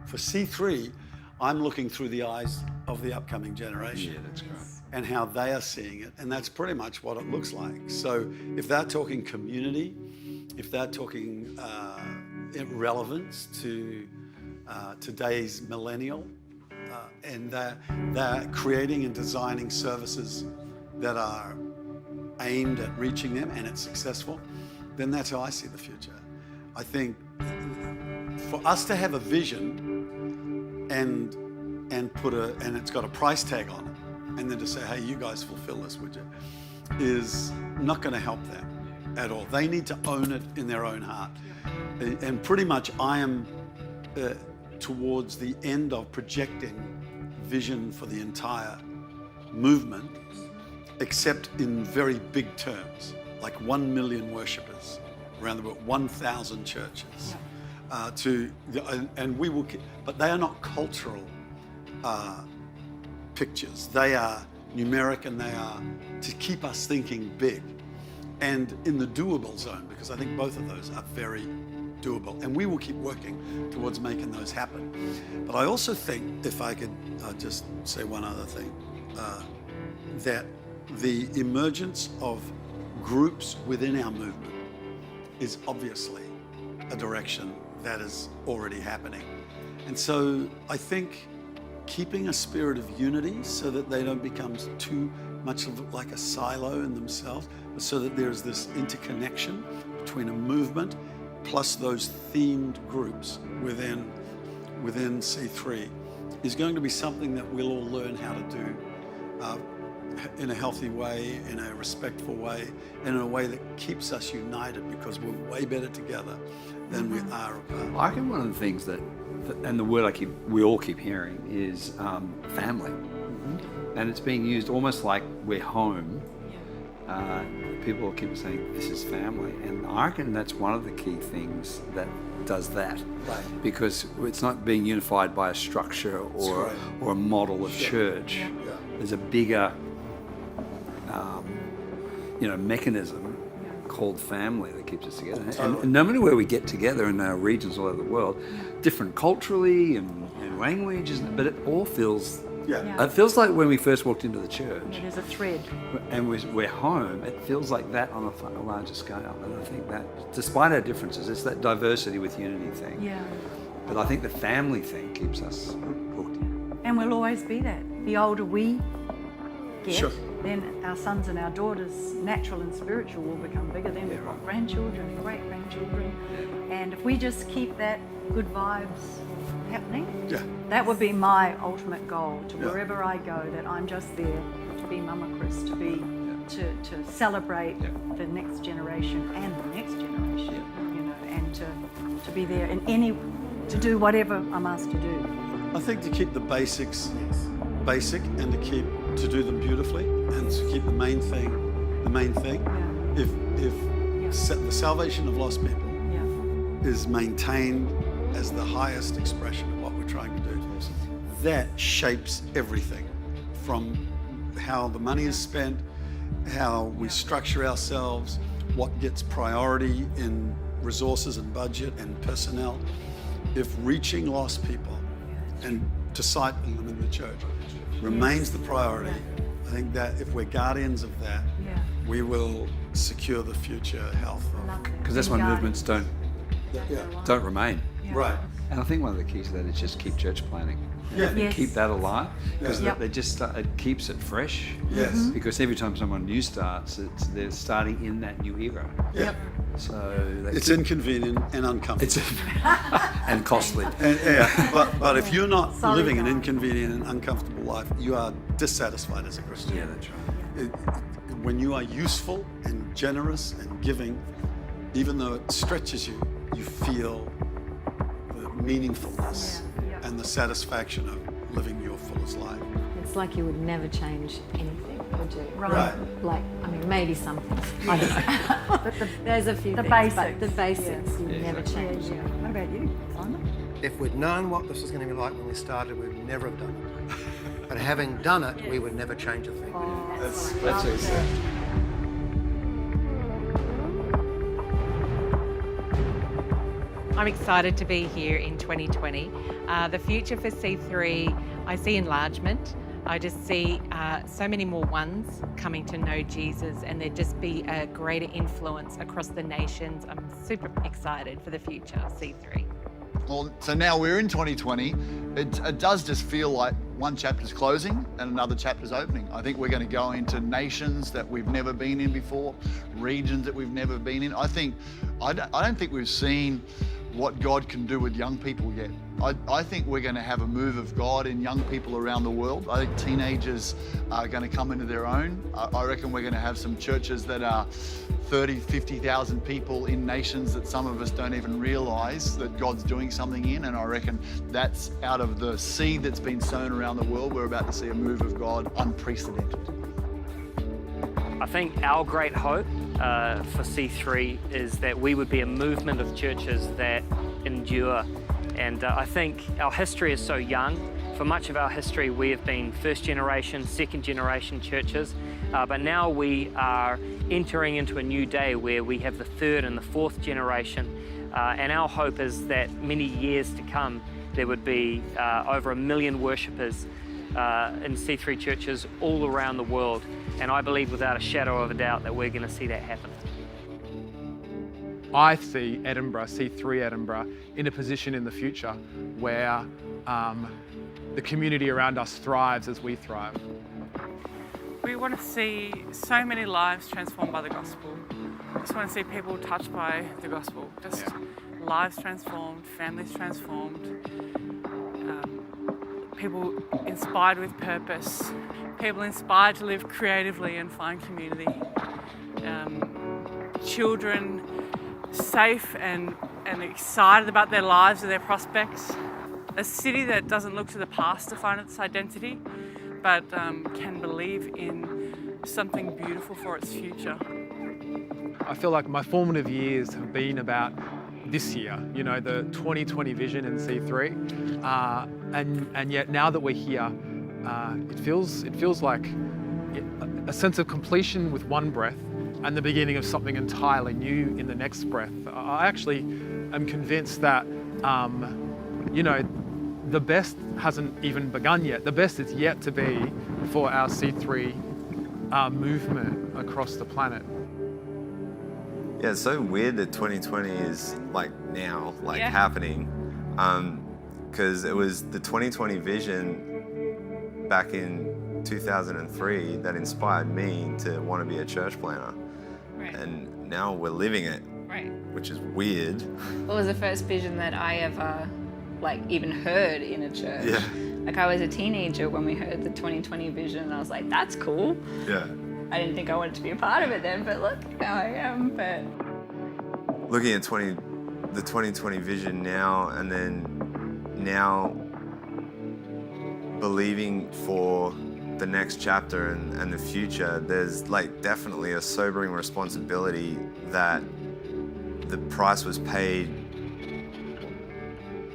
For C3, I'm looking through the eyes of the upcoming generation. Yeah, that's great. And how they are seeing it. And that's pretty much what it looks like. So if they're talking community, if they're talking relevance to today's millennial, and they're creating and designing services that are aimed at reaching them and it's successful, then that's how I see the future. I think for us to have a vision and it's got a price tag on it, and then to say, hey, you guys fulfill this, would you, is not going to help them at all. They need to own it in their own heart. And pretty much I am towards the end of projecting vision for the entire movement, except in very big terms, like 1 million worshippers around the world, 1,000 churches. And we will, but they are not cultural pictures. They are numeric, and they are to keep us thinking big and in the doable zone, because I think both of those are very doable, and we will keep working towards making those happen. But I also think, if I could just say one other thing, that the emergence of groups within our movement is obviously a direction that is already happening. And so I think keeping a spirit of unity so that they don't become too much of like a silo in themselves, but so that there's this interconnection between a movement plus those themed groups within C3 is going to be something that we'll all learn how to do in a healthy way, in a respectful way, and in a way that keeps us united, because we're way better together than we are apart. I reckon one of the things that and the word we all keep hearing is family. Mm-hmm. And it's being used almost like we're home. People keep saying, this is family. And I reckon that's one of the key things that does that. Right. Because it's not being unified by a structure or a model of church. Yeah. There's a bigger mechanism called family that keeps us together. Totally. And no matter where we get together in our regions all over the world, different culturally and language, but it all feels... It feels like when we first walked into the church. Yeah, there's a thread. And we're home, it feels like that on a larger scale. And I think that, despite our differences, it's that diversity with unity thing. Yeah. But I think the family thing keeps us hooked in. And we'll always be that. The older we get, Sure. then our sons and our daughters, natural and spiritual, will become bigger. Then we've got grandchildren and great-grandchildren. And if we just keep that good vibes happening, that would be my ultimate goal, to wherever I go, that I'm just there to be Mama Chris, to be to celebrate the next generation and the next generation, and to be there to do whatever I'm asked to do. I think to keep the basics basic, and to do them beautifully, and to keep the main thing. Yeah. If the salvation of lost people Yeah. is maintained as the highest expression of what we're trying to do, that shapes everything, from how the money is spent, how we structure ourselves, what gets priority in resources and budget and personnel. If reaching lost people and discipling them in the church remains the priority, I think that if we're guardians of that, we will secure the future health of... Because that's why movements don't remain. Right. And I think one of the keys to that is just keep church planning. Yes. Keep that alive, because Yep. they just it keeps it fresh. Yes. Because every time someone new starts, they're starting in that new era. Yeah. So It's inconvenient and uncomfortable. and costly. But if you're not Sorry, living an God. inconvenient and uncomfortable life, you are dissatisfied as a Christian. Yeah, that's right. When you are useful and generous and giving, even though it stretches you, you feel the meaningfulness and the satisfaction of living your fullest life. It's like you would never change anything, would you? Right. Like, I mean, maybe something. I don't know. But There's a few the things, basics. but the basics you Yeah, never exactly. change. What about you, Simon? If we'd known what this was going to be like when we started, we would never have done it. But having done it, we would never change a thing. That's it. I I'm excited to be here in 2020. The future for C3, I see enlargement. I just see so many more ones coming to know Jesus, and there'd just be a greater influence across the nations. I'm super excited for the future of C3. Well, so now we're in 2020. It does just feel like one chapter's closing and another chapter's opening. I think we're going to go into nations that we've never been in before, regions that we've never been in. I don't think we've seen what God can do with young people yet. I think we're going to have a move of God in young people around the world. I think teenagers are going to come into their own. I reckon we're going to have some churches that are 30, 50,000 people in nations that some of us don't even realize that God's doing something in. And I reckon that's out of the seed that's been sown around the world. We're about to see a move of God unprecedented. I think our great hope for C3 is that we would be a movement of churches that endure. And I think our history is so young. For much of our history, we have been first generation, second generation churches. But now we are entering into a new day where we have the third and the fourth generation. And our hope is that many years to come, there would be over 1 million worshippers in C3 churches all around the world. And I believe without a shadow of a doubt that we're going to see that happen. I see Edinburgh, C3 Edinburgh, in a position in the future where the community around us thrives as we thrive. We want to see so many lives transformed by the gospel. We just want to see people touched by the gospel. Just lives transformed, families transformed, people inspired with purpose, people inspired to live creatively and find community, children safe and excited about their lives and their prospects. A city that doesn't look to the past to find its identity, but can believe in something beautiful for its future. I feel like my formative years have been about this year, you know, the 2020 vision in C3, and yet now that we're here, it feels like a sense of completion with one breath and the beginning of something entirely new in the next breath. I actually am convinced that, you know, the best hasn't even begun yet. The best is yet to be for our C3 movement across the planet. Yeah, it's so weird that 2020 is like now, happening. Because it was the 2020 vision back in 2003 that inspired me to want to be a church planner. Right. And now we're living it, Right. which is weird. What was the first vision that I ever, even heard in a church? Yeah. I was a teenager when we heard the 2020 vision, and I was like, that's cool. Yeah. I didn't think I wanted to be a part of it then, but look, now I am. But Looking at the 2020 vision now, and then now believing for the next chapter and the future, there's definitely a sobering responsibility that the price was paid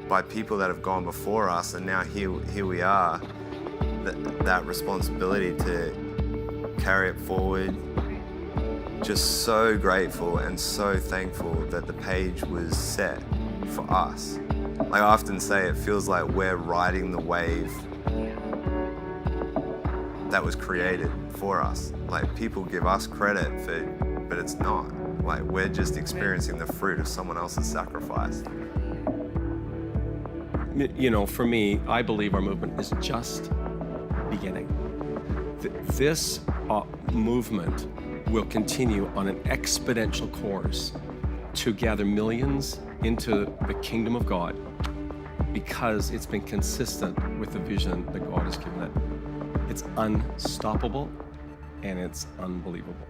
by people that have gone before us, and now here we are, that responsibility to carry it forward. Just so grateful and so thankful that the page was set for us. I often say, it feels like we're riding the wave that was created for us. People give us credit for, but it's not. We're just experiencing the fruit of someone else's sacrifice. You know, for me, I believe our movement is just beginning. This movement will continue on an exponential course to gather millions into the kingdom of God, because it's been consistent with the vision that God has given it. It's unstoppable and it's unbelievable.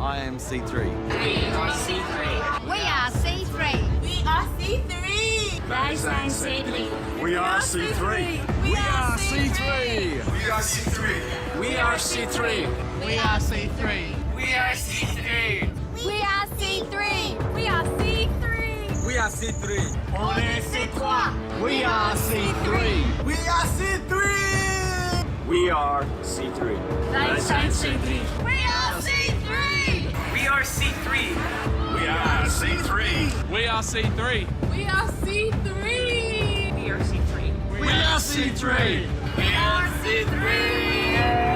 I am C3. We are C3. We are C3. We are C3. Wij zijn C3. We are C3. We are C3. We are C3. We are C3. We are C3. We are C3. We are C3. We are C3. We are C3. On est C3. We are C3. We are C3. We are C3. Wij zijn C3. We are C3. We are C3. We are C3. We are C3. We are C3. We are C3. We are C3.